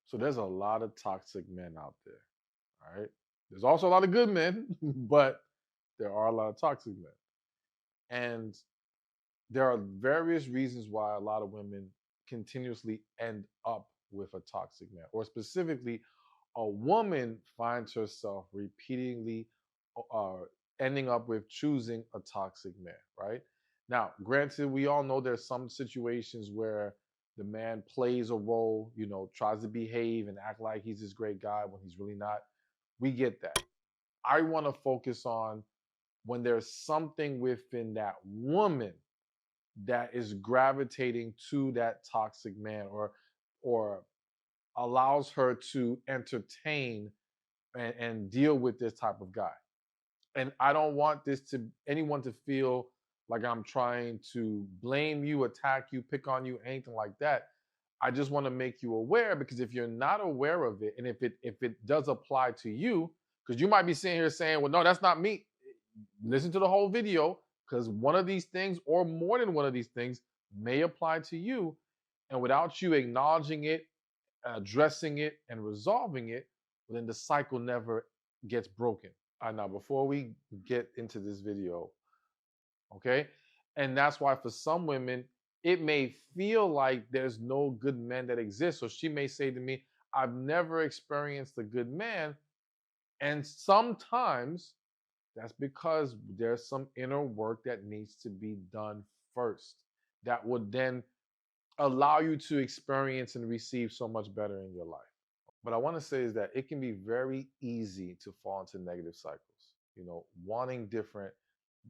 So there's a lot of toxic men out there. All right. There's also a lot of good men, but there are a lot of toxic men. And there are various reasons why a lot of women continuously end up with a toxic man, or specifically, a woman finds herself repeatedly uh, ending up with choosing a toxic man, right? Now, granted, we all know there's some situations where the man plays a role, tries to behave and act like he's this great guy when he's really not. We get that. I want to focus on when there's something within that woman that is gravitating to that toxic man, or allows her to entertain and deal with this type of guy. And I don't want this to anyone to feel like I'm trying to blame you, attack you, pick on you, anything like that. I just want to make you aware, because if you're not aware of it, and if it does apply to you, because you might be sitting here saying, well, no, that's not me. Listen to the whole video, because one of these things, or more than one of these things, may apply to you. And without you acknowledging it, addressing it, and resolving it, well, then the cycle never gets broken. All right, now before we get into this video, okay? And that's why for some women, it may feel like there's no good men that exist. So she may say to me, I've never experienced a good man. And sometimes that's because there's some inner work that needs to be done first, that would then allow you to experience and receive so much better in your life. What I want to say is that it can be very easy to fall into negative cycles, wanting different,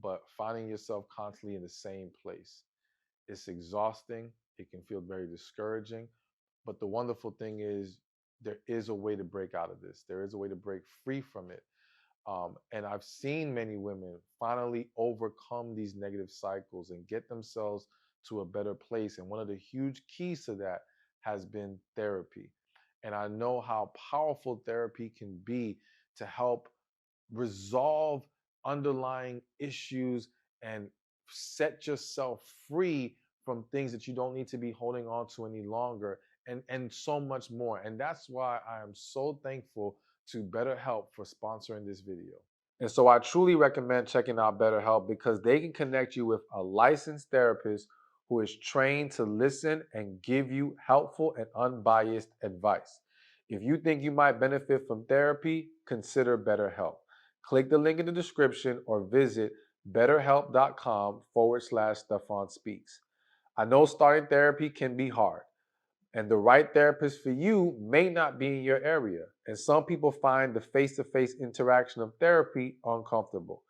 but finding yourself constantly in the same place. It's exhausting. It can feel very discouraging. But the wonderful thing is, there is a way to break out of this. There is a way to break free from it. And I've seen many women finally overcome these negative cycles and get themselves to a better place. And one of the huge keys to that has been therapy. And I know how powerful therapy can be to help resolve underlying issues and set yourself free from things that you don't need to be holding on to any longer, and so much more. And that's why I am so thankful to BetterHelp for sponsoring this video. And so I truly recommend checking out BetterHelp, because they can connect you with a licensed therapist who is trained to listen and give you helpful and unbiased advice. If you think you might benefit from therapy, consider BetterHelp. Click the link in the description or visit betterhelp.com/Stephan Speaks. I know starting therapy can be hard, and the right therapist for you may not be in your area. And some people find the face-to-face interaction of therapy uncomfortable.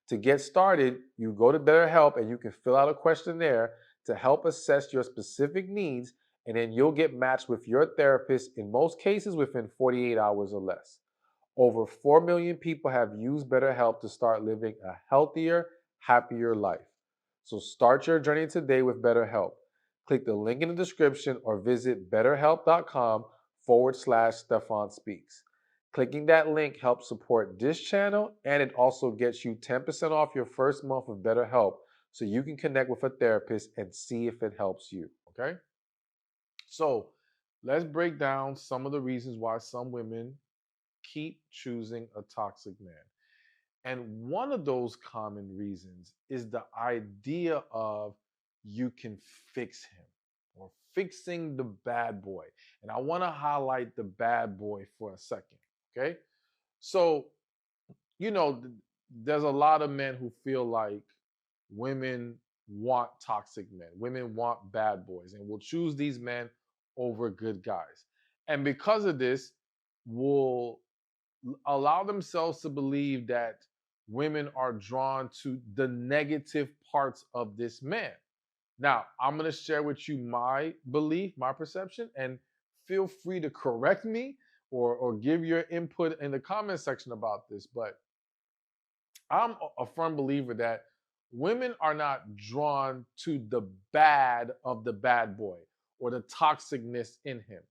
To get started, you go to BetterHelp and you can fill out a questionnaire to help assess your specific needs, and then you'll get matched with your therapist, in most cases within 48 hours or less. Over 4 million people have used BetterHelp to start living a healthier, happier life. So start your journey today with BetterHelp. Click the link in the description or visit betterhelp.com/Stephan Speaks. Clicking that link helps support this channel, and it also gets you 10% off your first month of BetterHelp, so you can connect with a therapist and see if it helps you, okay? So let's break down some of the reasons why some women keep choosing a toxic man. And one of those common reasons is the idea of you can fix him, or fixing the bad boy. And I want to highlight the bad boy for a second, okay? So, you know, there's a lot of men who feel like women want toxic men, women want bad boys, and will choose these men over good guys. And because of this, will allow themselves to believe that women are drawn to the negative parts of this man. Now, I'm going to share with you my belief, my perception, and feel free to correct me, or give your input in the comment section about this. But I'm a firm believer that women are not drawn to the bad of the bad boy, or the toxicness in him.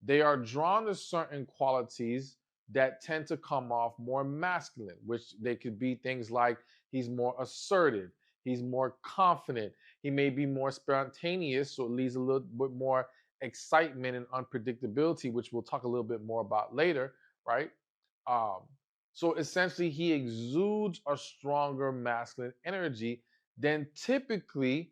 They are drawn to certain qualities that tend to come off more masculine, which they could be things like he's more assertive, he's more confident, he may be more spontaneous, so it leaves a little bit more excitement and unpredictability, which we'll talk a little bit more about later, right? Um, so essentially, he exudes a stronger masculine energy than typically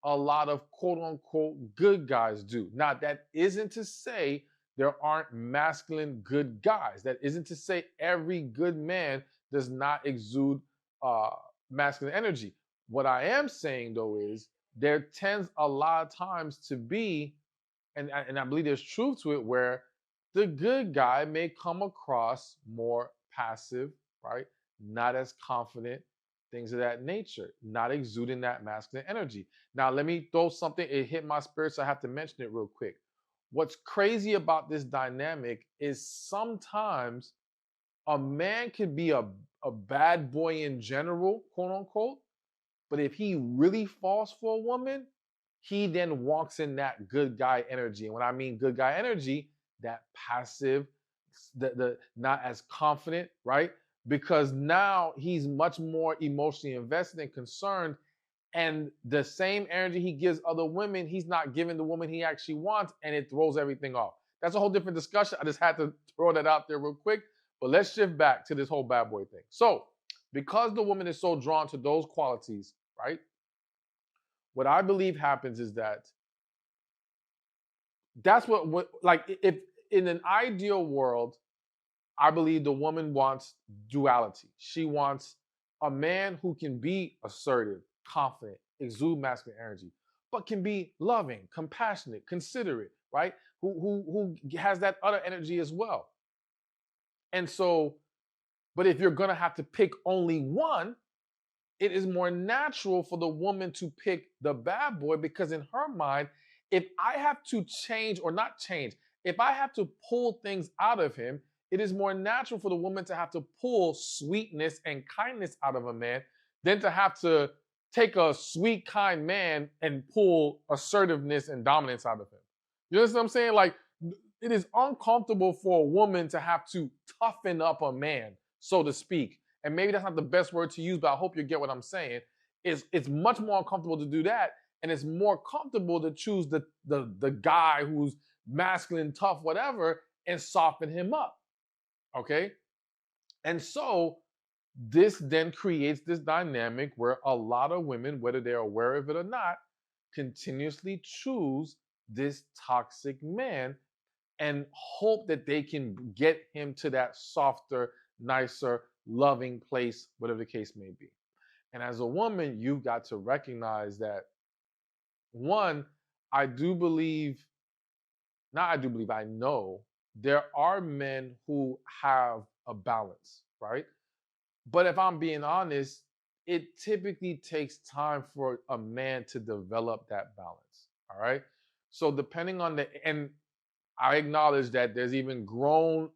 a lot of quote unquote good guys do. Now, that isn't to say there aren't masculine good guys. That isn't to say every good man does not exude uh, masculine energy. What I am saying though is there tends a lot of times to be, and I believe there's truth to it, where the good guy may come across more passive, right? Not as confident, things of that nature, not exuding that masculine energy. Now, let me throw something, it hit my spirit, so I have to mention it real quick. What's crazy about this dynamic is sometimes a man could be a bad boy in general, quote unquote, but if he really falls for a woman, he then walks in that good guy energy. And when I mean good guy energy, that passive, the not as confident, right? Because now he's much more emotionally invested and concerned. And the same energy he gives other women, he's not giving the woman he actually wants, and it throws everything off. That's a whole different discussion. I just had to throw that out there real quick. But let's shift back to this whole bad boy thing. So, because the woman is so drawn to those qualities, right? What I believe happens is that's what like if in an ideal world, I believe the woman wants duality. She wants a man who can be assertive, confident, exude masculine energy, but can be loving, compassionate, considerate, right? Who has that other energy as well. And so, but if you're gonna have to pick only one, it is more natural for the woman to pick the bad boy because in her mind, if I have to change or not change, if I have to pull things out of him, it is more natural for the woman to have to pull sweetness and kindness out of a man than to have to take a sweet, kind man and pull assertiveness and dominance out of him. You know what I'm saying? Like, it is uncomfortable for a woman to have to toughen up a man, so to speak, and maybe that's not the best word to use, but I hope you get what I'm saying. It's much more uncomfortable to do that, and it's more comfortable to choose the guy who's masculine, tough, whatever, and soften him up. Okay, and so this then creates this dynamic where a lot of women, whether they're aware of it or not, continuously choose this toxic man and hope that they can get him to that softer, nicer, loving place, whatever the case may be. And as a woman, you've got to recognize that one, I do believe, not I do believe, I know there are men who have a balance, right? But if I'm being honest, it typically takes time for a man to develop that balance. All right. So depending on and I acknowledge that there's even grown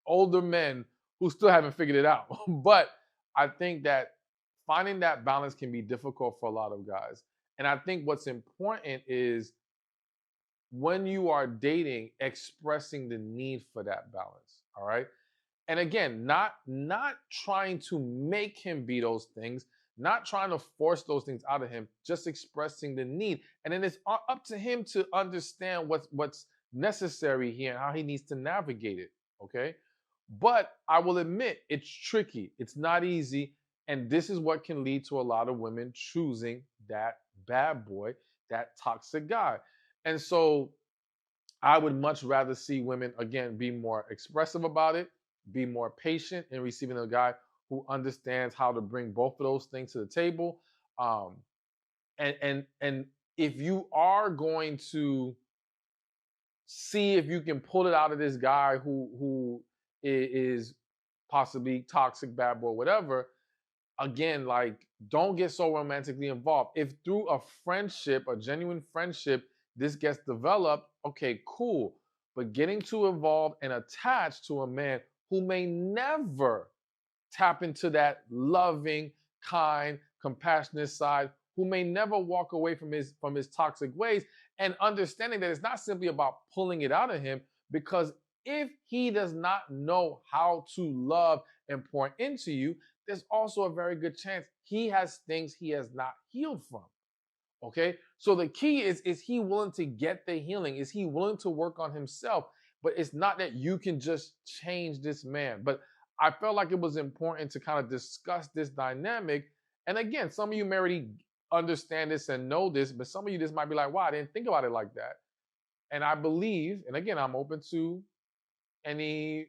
older men who still haven't figured it out. But I think that finding that balance can be difficult for a lot of guys. And I think what's important is when you are dating, expressing the need for that balance. All right. And again, not trying to make him be those things, not trying to force those things out of him, just expressing the need. And then it's up to him to understand what's necessary here and how he needs to navigate it. Okay. But I will admit it's tricky. It's not easy. And this is what can lead to a lot of women choosing that bad boy, that toxic guy. And so I would much rather see women, again, be more expressive about it, be more patient in receiving a guy who understands how to bring both of those things to the table. Um, and if you are going to see if you can pull it out of this guy who is possibly toxic, bad boy, whatever, again, like, don't get so romantically involved. If through a friendship, a genuine friendship, this gets developed, okay, cool. But getting too involved and attached to a man who may never tap into that loving, kind, compassionate side, who may never walk away from his toxic ways, and understanding that it's not simply about pulling it out of him, because if he does not know how to love and pour into you, there's also a very good chance he has things he has not healed from. Okay, so the key is he willing to get the healing? Is he willing to work on himself? But it's not that you can just change this man. But I felt like it was important to kind of discuss this dynamic. And again, some of you may already understand this and know this, but some of you just might be like, wow, I didn't think about it like that. And I believe, and again, I'm open to any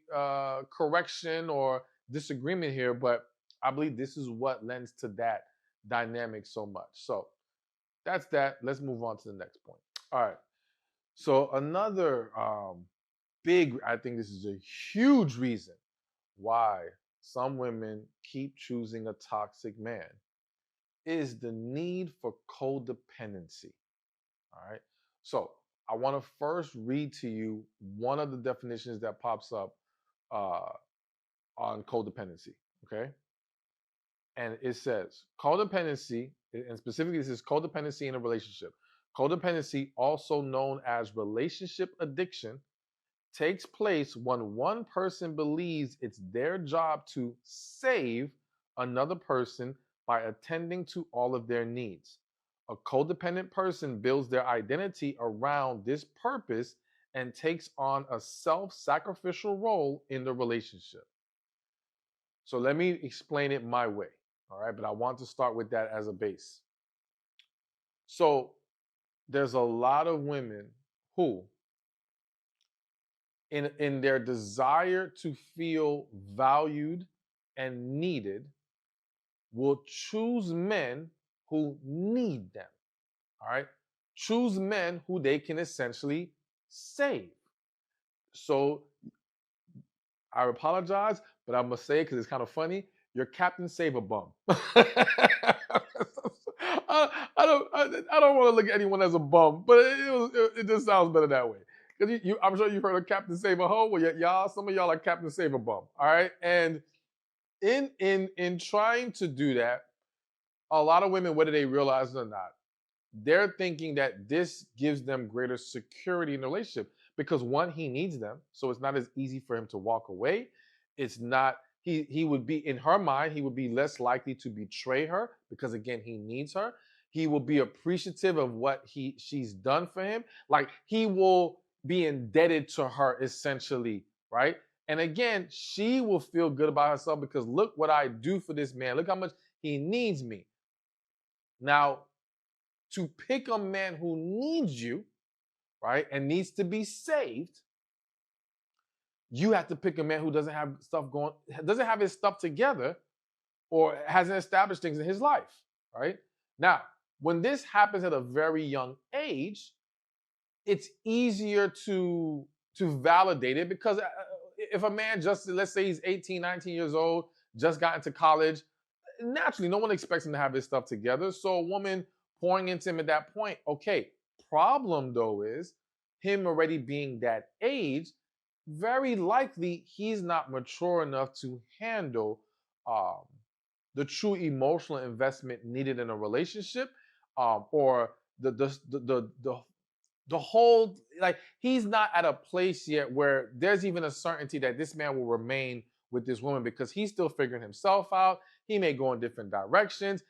correction or disagreement here, but I believe this is what lends to that dynamic so much. So that's that. Let's move on to the next point. All right. So another big, I think this is a huge reason why some women keep choosing a toxic man is the need for codependency. All right. So I want to first read to you one of the definitions that pops up uh, on codependency. Okay. And it says codependency, and specifically this is codependency in a relationship. Codependency, also known as relationship addiction, takes place when one person believes it's their job to save another person by attending to all of their needs. A codependent person builds their identity around this purpose and takes on a self sacrificial role in the relationship. So let me explain it my way. All right. But I want to start with that as a base. So there's a lot of women who, in their desire to feel valued and needed, will choose men who need them. All right. Choose men who they can essentially save. So I apologize, but I'm gonna say it because it's kind of funny. You're Captain Save a Bum. I don't want to look at anyone as a bum, but it just sounds better that way. Because I'm sure you've heard of Captain Save a Hoe. Well, y'all, some of y'all are Captain Save a Bum. All right, and in trying to do that, a lot of women, whether they realize it or not, they're thinking that this gives them greater security in the relationship because one, he needs them, so it's not as easy for him to walk away. It's not he would be, in her mind, he would be less likely to betray her because again, he needs her. He will be appreciative of what she's done for him. Like he will be indebted to her essentially, right? And again, she will feel good about herself because look what I do for this man. Look how much he needs me. Now, to pick a man who needs you, right, and needs to be saved, you have to pick a man who doesn't have his stuff together or hasn't established things in his life, right? Now, when this happens at a very young age, it's easier to validate it because if a man just, let's say he's 18, 19 years old, just got into college, naturally, no one expects him to have his stuff together. So a woman pouring into him at that point, okay. Problem though is him already being that age, very likely he's not mature enough to handle um, the true emotional investment needed in a relationship, or the whole, like he's not at a place yet where there's even a certainty that this man will remain with this woman because he's still figuring himself out. He may go in different directions.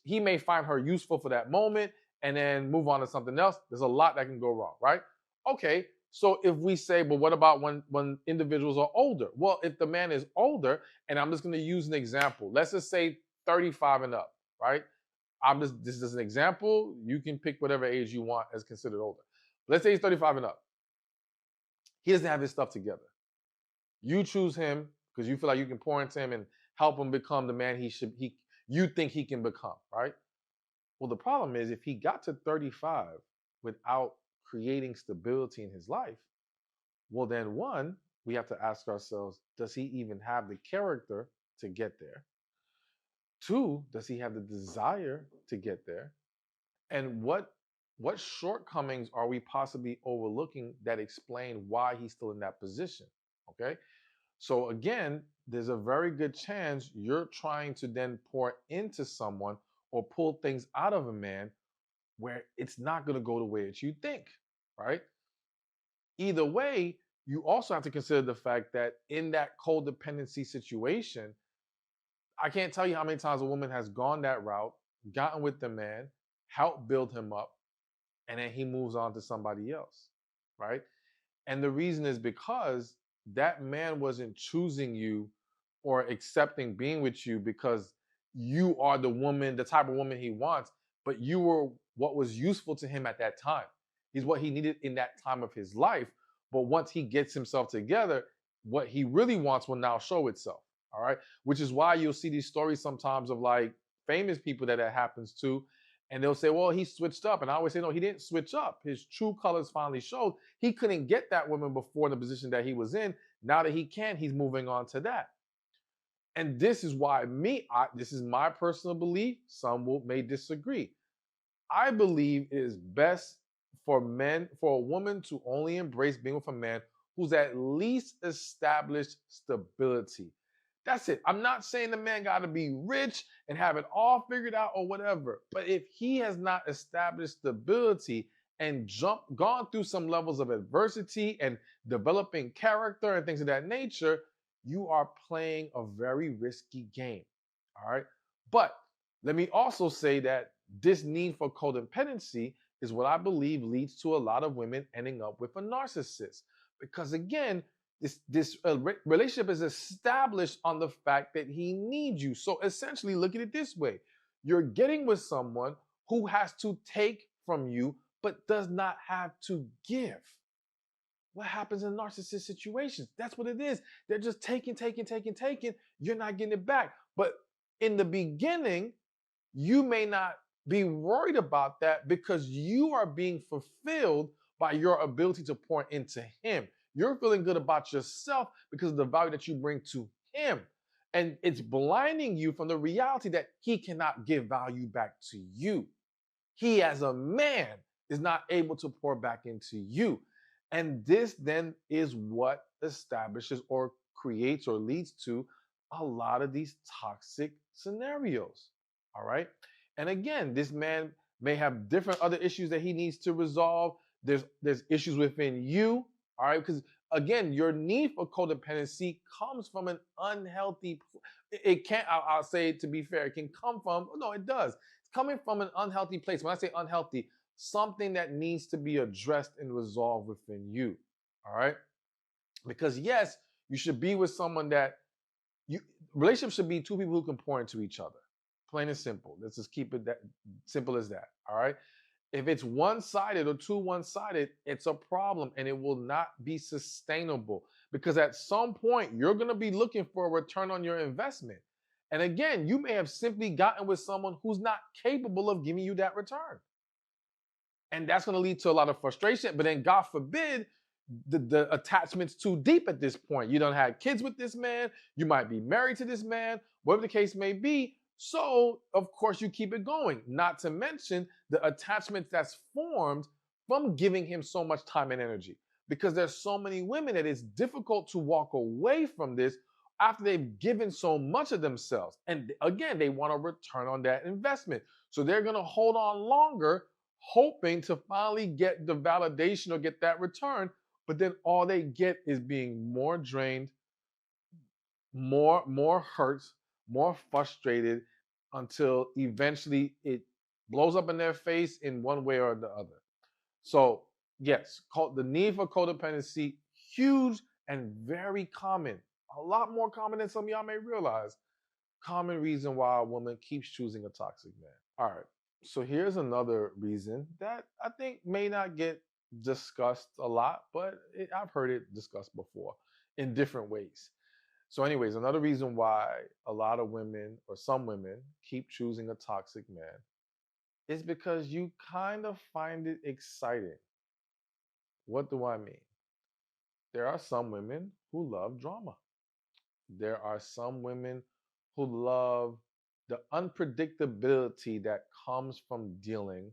He may find her useful for that moment and then move on to something else. There's a lot that can go wrong, right? Okay, so if we say, but what about when individuals are older? Well, if the man is older, and I'm just going to use an example. Let's just say 35 and up, right? This is an example. You can pick whatever age you want as considered older. Let's say he's 35 and up. He doesn't have his stuff together. You choose him because you feel like you can pour into him and help him become the man you think he can become, right? Well, the problem is if he got to 35 without creating stability in his life, well then one, we have to ask ourselves, does he even have the character to get there? Two, does he have the desire to get there? And what shortcomings are we possibly overlooking that explain why he's still in that position? Okay. So again, there's a very good chance you're trying to then pour into someone or pull things out of a man where it's not going to go the way that you think, right? Either way, you also have to consider the fact that in that codependency situation, I can't tell you how many times a woman has gone that route, gotten with the man, help build him up, and then he moves on to somebody else, right? And the reason is because that man wasn't choosing you or accepting being with you because you are the woman, the type of woman he wants, but you were what was useful to him at that time. He's what he needed in that time of his life. But once he gets himself together, what he really wants will now show itself. All right. Which is why you'll see these stories sometimes of like famous people that happens to, and they'll say, well, he switched up. And I always say, no, he didn't switch up. His true colors finally showed. He couldn't get that woman before in the position that he was in. Now that he can, he's moving on to that. And this is why this is my personal belief. Some may disagree. I believe it is best for a woman to only embrace being with a man who's at least established stability. That's it. I'm not saying the man got to be rich and have it all figured out or whatever. But if he has not established stability and gone through some levels of adversity and developing character and things of that nature, you are playing a very risky game. All right. But let me also say that this need for codependency is what I believe leads to a lot of women ending up with a narcissist. Because again, this relationship is established on the fact that he needs you. So essentially, look at it this way. You're getting with someone who has to take from you, but does not have to give. What happens in narcissist situations? That's what it is. They're just taking. You're not getting it back. But in the beginning, you may not be worried about that because you are being fulfilled by your ability to pour into him. You're feeling good about yourself because of the value that you bring to him. And it's blinding you from the reality that he cannot give value back to you. He, as a man, is not able to pour back into you. And this then is what establishes or creates or leads to a lot of these toxic scenarios. All right. And again, this man may have different other issues that he needs to resolve. There's issues within you. All right. Because again, your need for codependency comes from an unhealthy, it can't, I'll say it to be fair, it can come from, no, it does. It's coming from an unhealthy place. When I say unhealthy, something that needs to be addressed and resolved within you. All right. Because yes, you should be with someone that relationship should be two people who can pour into each other. Plain and simple. Let's just keep it that simple as that. All right. If it's one-sided or too one-sided, it's a problem and it will not be sustainable because at some point you're going to be looking for a return on your investment. And again, you may have simply gotten with someone who's not capable of giving you that return. And that's going to lead to a lot of frustration. But then, God forbid, the attachment's too deep at this point. You don't have kids with this man. You might be married to this man, whatever the case may be. So, of course, you keep it going. Not to mention the attachment that's formed from giving him so much time and energy. Because there's so many women that it's difficult to walk away from this after they've given so much of themselves. And again, they want to return on that investment. So they're going to hold on longer, hoping to finally get the validation or get that return. But then all they get is being more drained, more hurt, more frustrated until eventually it blows up in their face in one way or the other. So yes, the need for codependency, huge and very common. A lot more common than some of y'all may realize. Common reason why a woman keeps choosing a toxic man. All right. So here's another reason that I think may not get discussed a lot, but I've heard it discussed before in different ways. So, anyways, another reason why a lot of women or some women keep choosing a toxic man is because you kind of find it exciting. What do I mean? There are some women who love drama. There are some women who love the unpredictability that comes from dealing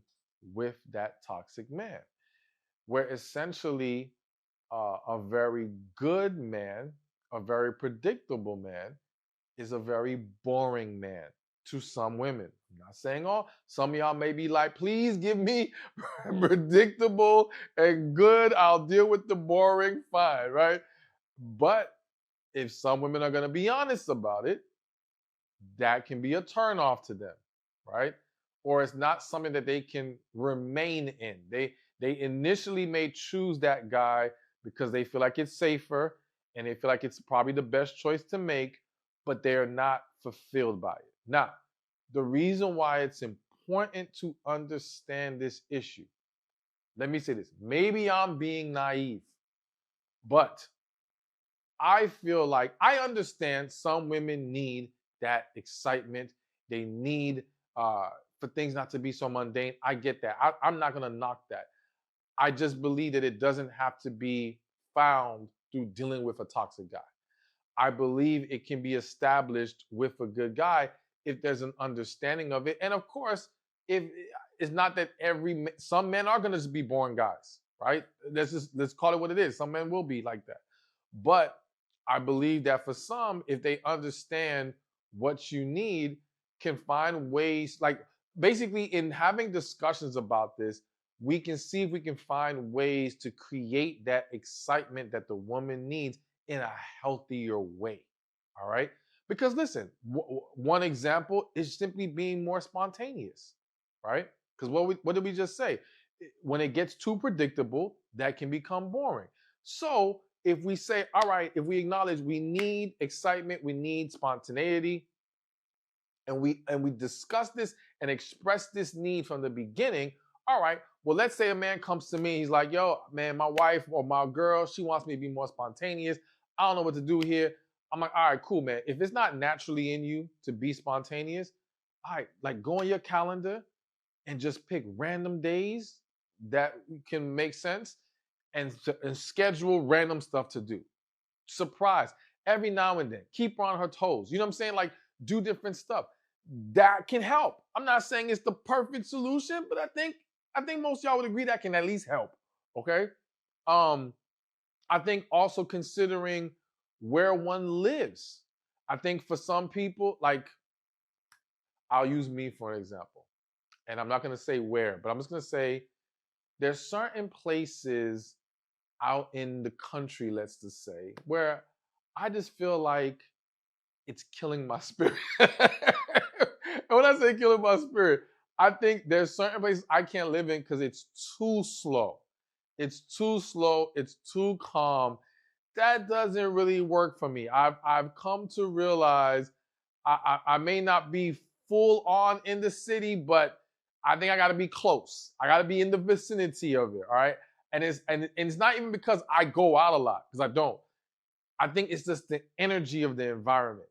with that toxic man, where essentially a very good man, a very predictable man, is a very boring man to some women. I'm not saying all. Some of y'all may be like, please give me predictable and good. I'll deal with the boring, fine, right? But if some women are going to be honest about it, that can be a turnoff to them, right? or it's not something that they can remain in. They initially may choose that guy because they feel like it's safer and they feel like it's probably the best choice to make, but they're not fulfilled by it. Now, the reason why it's important to understand this issue, let me say this. Maybe I'm being naive, but I feel like I understand some women need that excitement. They need for things not to be so mundane. I get that. I'm not going to knock that. I just believe that it doesn't have to be found through dealing with a toxic guy. I believe it can be established with a good guy if there's an understanding of it. And of course, if it's not that some men are going to just be boring guys, right? Let's call it what it is. Some men will be like that. But I believe that for some, if they understand what you need, can find ways, like basically in having discussions about this, we can see if we can find ways to create that excitement that the woman needs in a healthier way. All right. Because listen, one example is simply being more spontaneous, right? Because what did we just say? When it gets too predictable, that can become boring. So if we say, all right, if we acknowledge we need excitement, we need spontaneity, and we discuss this and express this need from the beginning, all right, well, let's say a man comes to me, he's like, yo, man, my wife or my girl, she wants me to be more spontaneous. I don't know what to do here. I'm like, all right, cool, man. If it's not naturally in you to be spontaneous, all right, like go on your calendar and just pick random days that can make sense and schedule random stuff to do. Surprise. Every now and then. Keep her on her toes. You know what I'm saying? Like do different stuff. That can help. I'm not saying it's the perfect solution, but I think most of y'all would agree that can at least help. Okay. I think also considering where one lives. I think for some people, like I'll use me for an example. And I'm not gonna say where, but I'm just gonna say there's certain places out in the country, let's just say, where I just feel like it's killing my spirit. And when I say killing my spirit, I think there's certain places I can't live in because it's too slow. It's too slow. It's too calm. That doesn't really work for me. I've come to realize I may not be full on in the city, but I think I got to be close. I got to be in the vicinity of it. All right, and it's not even because I go out a lot, because I don't. I think it's just the energy of the environment.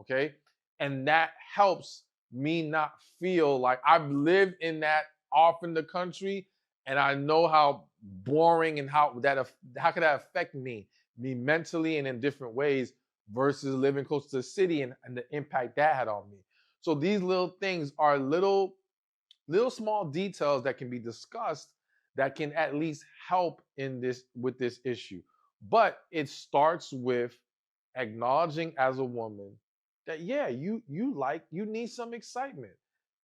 Okay, and that helps me not feel like I've lived in that off in the country, and I know how boring and how could that affect me mentally and in different ways versus living close to the city and the impact that had on me. So these little things are little small details that can be discussed that can at least help in this with this issue. But it starts with acknowledging as a woman that yeah, you need some excitement,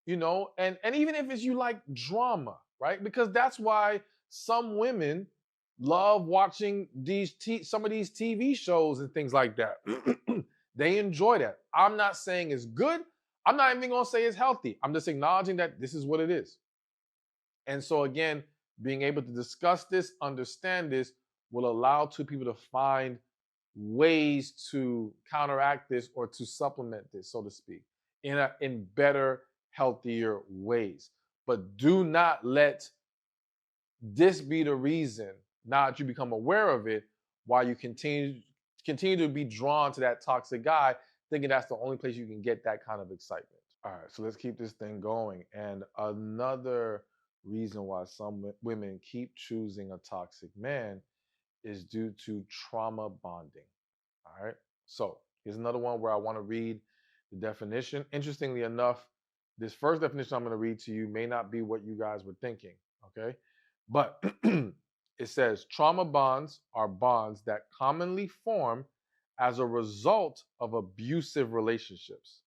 and even if it's you like drama, right? Because that's why some women love watching some of these TV shows and things like that. They enjoy that. I'm not saying it's good. I'm not even gonna say it's healthy. I'm just acknowledging that this is what it is. And so again, being able to discuss this, understand this, will allow two people to find ways to counteract this or to supplement this, so to speak, in better, healthier ways. But do not let this be the reason, now that you become aware of it, why you continue to be drawn to that toxic guy, thinking that's the only place you can get that kind of excitement. All right, so let's keep this thing going. And another reason why some women keep choosing a toxic man is due to trauma bonding. All right, so here's another one where I want to read the definition. Interestingly enough, this first definition I'm going to read to you may not be what you guys were thinking, okay? But it says trauma bonds are bonds that commonly form as a result of abusive relationships.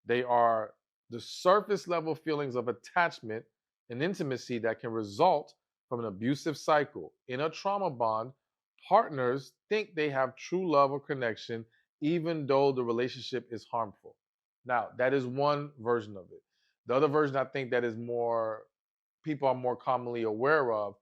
They are the surface level feelings of attachment and intimacy that can result from an abusive cycle. In a trauma bond, partners think they have true love or connection, even though the relationship is harmful. Now, that is one version of it. The other version I think that is more people are more commonly aware of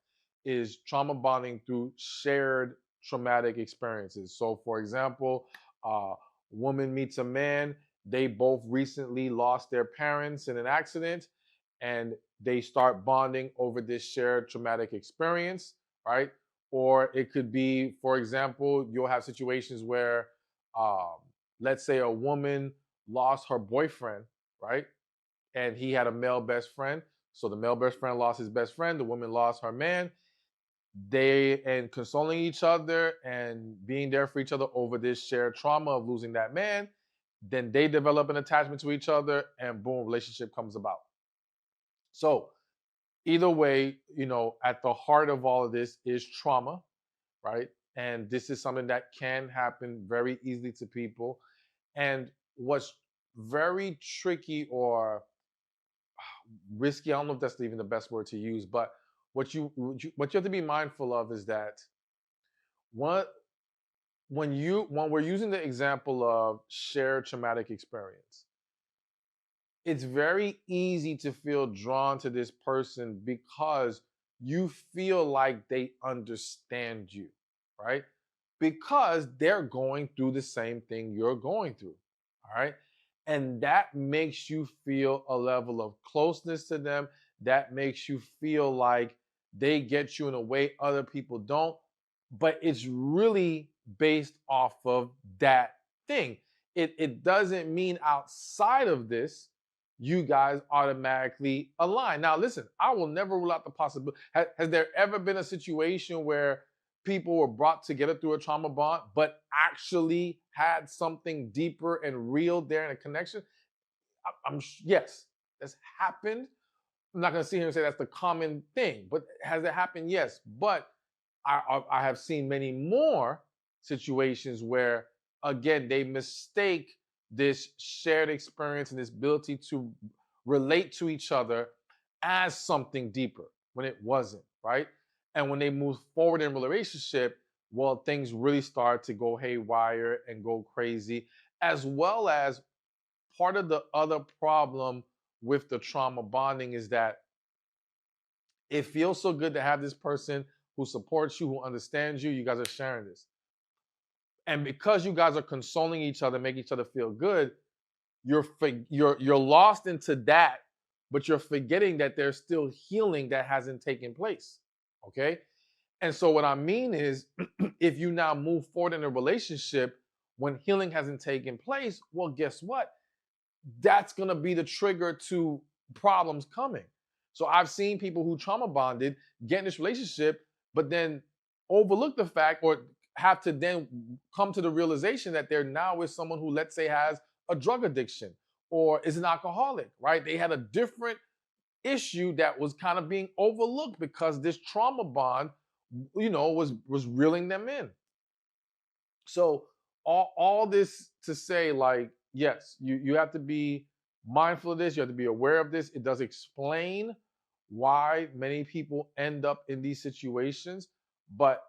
is trauma bonding through shared traumatic experiences. So, for example, a woman meets a man, they both recently lost their parents in an accident, and they start bonding over this shared traumatic experience, right? Or it could be, for example, you'll have situations where, um, let's say, a woman lost her boyfriend, right? And he had a male best friend. So the male best friend lost his best friend. The woman lost her man. They and consoling each other and being there for each other over this shared trauma of losing that man. Then they develop an attachment to each other, and boom, relationship comes about. So either way, at the heart of all of this is trauma, right? And this is something that can happen very easily to people. And what's very tricky or risky, I don't know if that's even the best word to use, but what you have to be mindful of is that what when we're using the example of shared traumatic experience, it's very easy to feel drawn to this person because you feel like they understand you, right? Because they're going through the same thing you're going through, all right? And that makes you feel a level of closeness to them. That makes you feel like they get you in a way other people don't. But it's really based off of that thing. It doesn't mean outside of this you guys automatically align. Now, listen, I will never rule out the possibility. Has there ever been a situation where people were brought together through a trauma bond, but actually had something deeper and real there in a connection? Yes, that's happened. I'm not going to sit here and say that's the common thing, but has it happened? Yes. But I have seen many more situations where, again, they mistake this shared experience and this ability to relate to each other as something deeper when it wasn't, right? And when they move forward in a relationship, well, things really start to go haywire and go crazy, as well as part of the other problem with the trauma bonding is that it feels so good to have this person who supports you, who understands you. You guys are sharing this. And because you guys are consoling each other, make each other feel good, you're lost into that, but you're forgetting that there's still healing that hasn't taken place. Okay? And so what I mean is if you now move forward in a relationship when healing hasn't taken place, well, guess what? That's going to be the trigger to problems coming. So I've seen people who trauma bonded get in this relationship, but then overlook the fact or have to then come to the realization that they're now with someone who, let's say, has a drug addiction or is an alcoholic, right? They had a different issue that was kind of being overlooked because this trauma bond, was reeling them in. So all this to say, like, yes, you have to be mindful of this. You have to be aware of this. It does explain why many people end up in these situations. But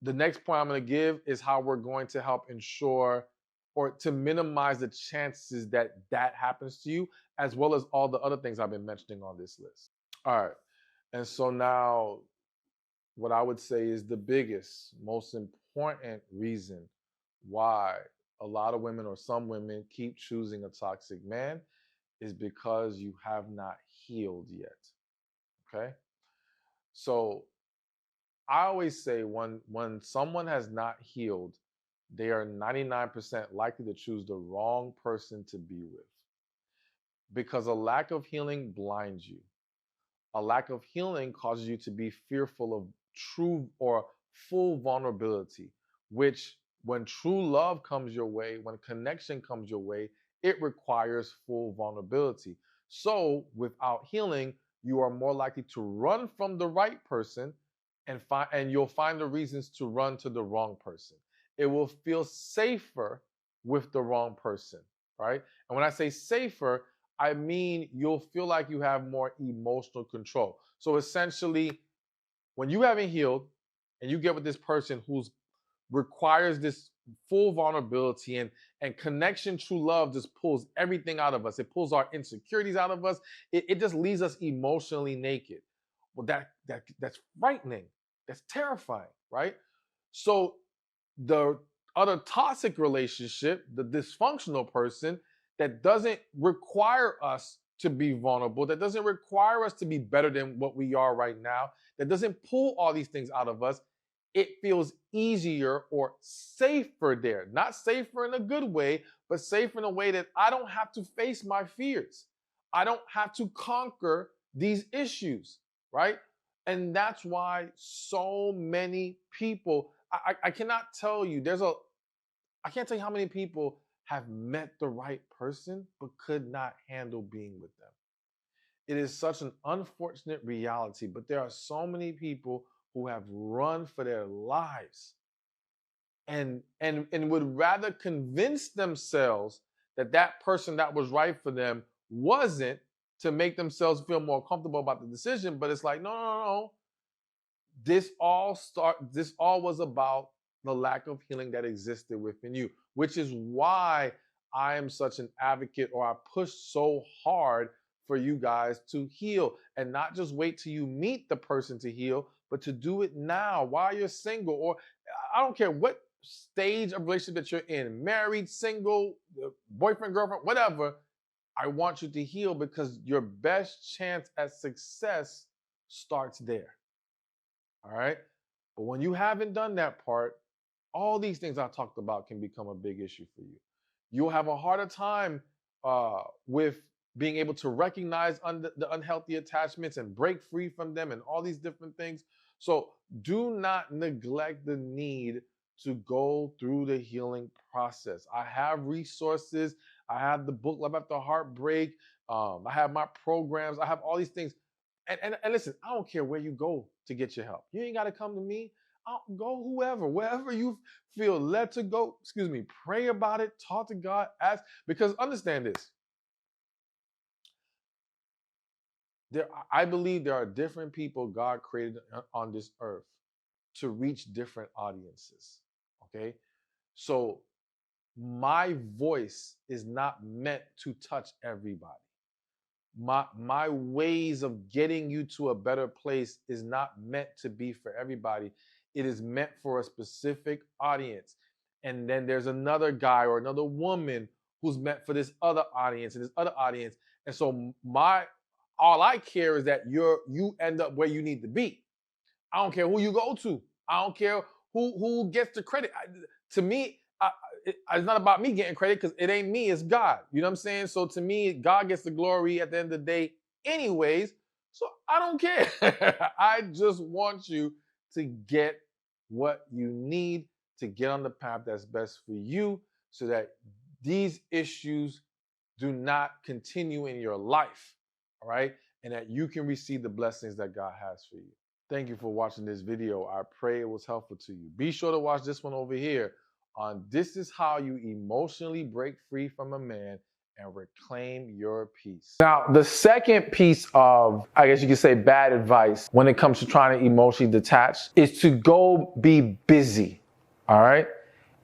the next point I'm going to give is how we're going to help ensure or to minimize the chances that that happens to you, as well as all the other things I've been mentioning on this list. All right. And so now what I would say is the biggest, most important reason why a lot of women or some women keep choosing a toxic man is because you have not healed yet. Okay. So I always say when someone has not healed, they are 99% likely to choose the wrong person to be with because a lack of healing blinds you. A lack of healing causes you to be fearful of true or full vulnerability, which when true love comes your way, when connection comes your way, it requires full vulnerability. So without healing, you are more likely to run from the right person and you'll find the reasons to run to the wrong person. It will feel safer with the wrong person, right? And when I say safer, I mean you'll feel like you have more emotional control. So essentially, when you haven't healed and you get with this person who requires this full vulnerability, and connection, true love just pulls everything out of us. It pulls our insecurities out of us. It just leaves us emotionally naked. Well, that's frightening. That's terrifying, right? So the other toxic relationship, the dysfunctional person that doesn't require us to be vulnerable, that doesn't require us to be better than what we are right now, that doesn't pull all these things out of us, it feels easier or safer there. Not safer in a good way, but safer in a way that I don't have to face my fears. I don't have to conquer these issues, right? And that's why so many people, I cannot tell you, I can't tell you how many people have met the right person but could not handle being with them. It is such an unfortunate reality, but there are so many people who have run for their lives and would rather convince themselves that that person that was right for them wasn't, to make themselves feel more comfortable about the decision. But it's like, no, no, no. This all was about the lack of healing that existed within you, which is why I am such an advocate, or I push so hard for you guys to heal, and not just wait till you meet the person to heal, but to do it now while you're single, or I don't care what stage of relationship that you're in, married, single, boyfriend, girlfriend, whatever. I want you to heal, because your best chance at success starts there. All right. But when you haven't done that part, all these things I talked about can become a big issue for you. You'll have a harder time with being able to recognize the unhealthy attachments and break free from them and all these different things. So do not neglect the need to go through the healing process. I have resources. I have the book Love After Heartbreak. I have my programs. I have all these things. And listen, I don't care where you go to get your help. You ain't got to come to me. I'll go wherever you feel led to go. Excuse me. Pray about it. Talk to God. Ask. Because understand this. I believe there are different people God created on this earth to reach different audiences. Okay. So my voice is not meant to touch everybody. My ways of getting you to a better place is not meant to be for everybody. It is meant for a specific audience. And then there's another guy or another woman who's meant for this other audience and this other audience. And so all I care is that you end up where you need to be. I don't care who you go to. I don't care who gets the credit. To me, it's not about me getting credit, because it ain't me, it's God. You know what I'm saying? So to me, God gets the glory at the end of the day anyways. So I don't care. I just want you to get what you need to get on the path that's best for you, so that these issues do not continue in your life. All right? And that you can receive the blessings that God has for you. Thank you for watching this video. I pray it was helpful to you. Be sure to watch this one over here on This Is How You Emotionally Break Free from a Man and Reclaim Your Peace. Now, the second piece of, I guess you could say, bad advice when it comes to trying to emotionally detach is to go be busy. All right?